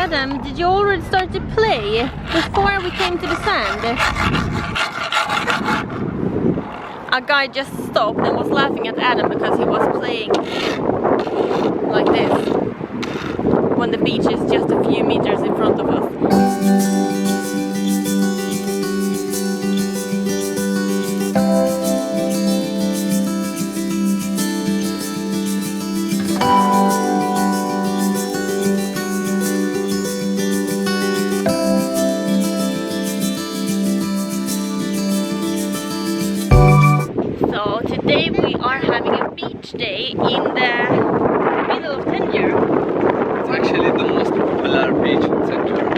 Adam, did you already start to play before we came to the sand? A guy just stopped and was laughing at Adam because he was playing like this when the beach is just a few meters in front of us. So today we are having a beach day in the middle of Tangier. It's actually the most popular beach in Tangier.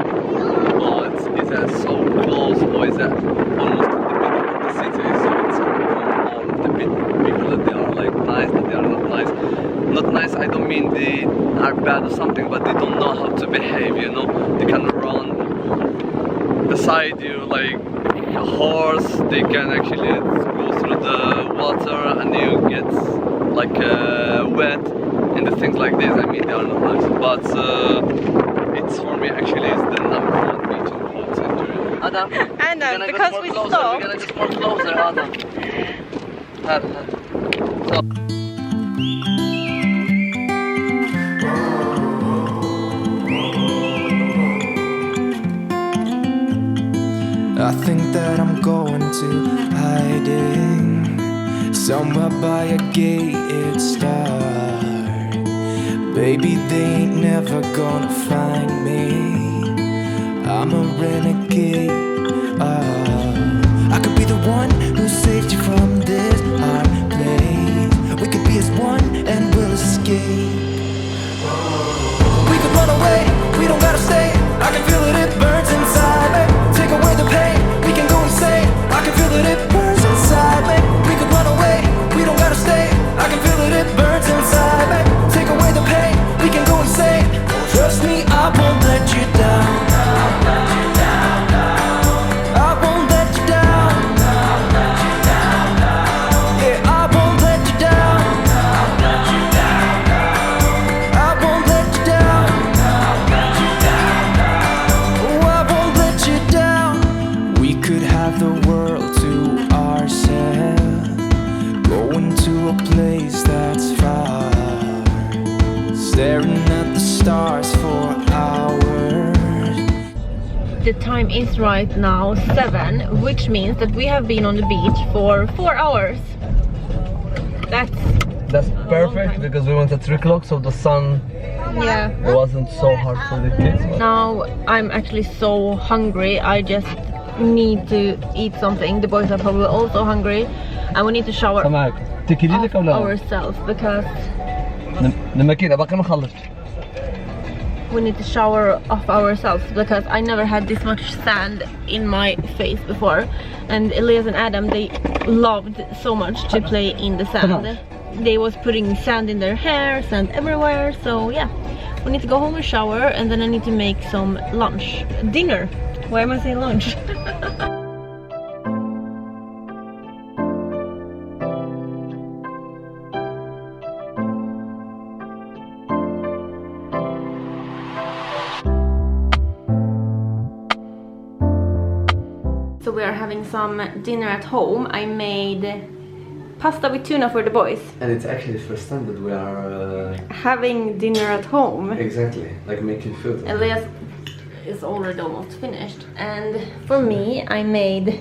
Oh, it's so close, or it's almost in the middle of the city, so it's all of the people that they are like nice, that they are not nice. Not nice, I don't mean they are bad or something, but they don't know how to behave, you know? They can run beside you like a horse, they can actually go through the water and you get like wet and the things like this. I mean, they are not nice, but it's for me actually it's the #1 beach in the whole Tangier. Adam, because we stopped. We're gonna just more closer, Adam. So. I think that I'm going to hiding somewhere by a gated star. Baby, they ain't never gonna find me. I'm a renegade. I could be the one who saved you from this hard place. We could be as one and we'll escape. We could run away, we don't gotta stay. I can feel it, it burns inside me. Take away the pain, we can go insane. I can feel it, it burns inside me. We could run away, we don't gotta stay. I can feel it, it burns inside me. Take away the pain, we can go insane. Trust me, I won't let you down. I won't let you down. Yeah, I won't let you down. I won't let you down. Oh, I won't let you down. We could have the world to ourselves, going to a place that's far, staring at the stars for hours. The time is right now 7, which means that we have been on the beach for 4 hours. That's perfect because we went at 3 o'clock, so the sun it wasn't so hard for the kids. Now I'm actually so hungry. I just need to eat something. The boys are probably also hungry, and we need to shower ourselves because we need to shower off ourselves because I never had this much sand in my face before, and Elias and Adam, they loved so much to play in the sand. They was putting sand in their hair, sand everywhere, so yeah, we need to go home and shower, and then I need to make some dinner. Why am I saying lunch? So we are having some dinner at home. I made pasta with tuna for the boys. And it's actually the first time that we are having dinner at home. exactly, like making food. Elias is already almost finished. And for me, I made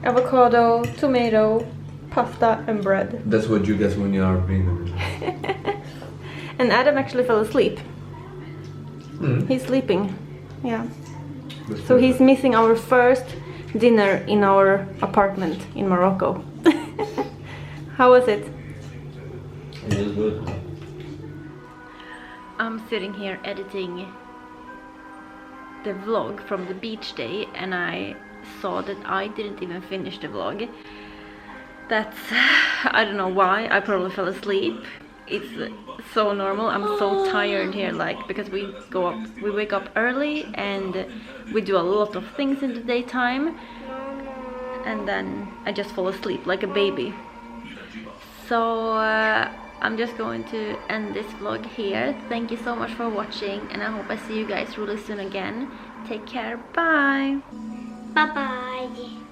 avocado, tomato, pasta and bread. That's what you get when you are vegan. And Adam actually fell asleep. He's sleeping. Yeah. So he's missing our first dinner in our apartment in Morocco. How was it? It was good. I'm sitting here editing the vlog from the beach day, and I saw that I didn't even finish the vlog. That's, I don't know why, I probably fell asleep. It's so normal. I'm so tired here, like, because we wake up early and we do a lot of things in the daytime, and then I just fall asleep like a baby. So I'm just going to end this vlog here. Thank you so much for watching, and I hope I see you guys really soon again. Take care, bye! Bye bye.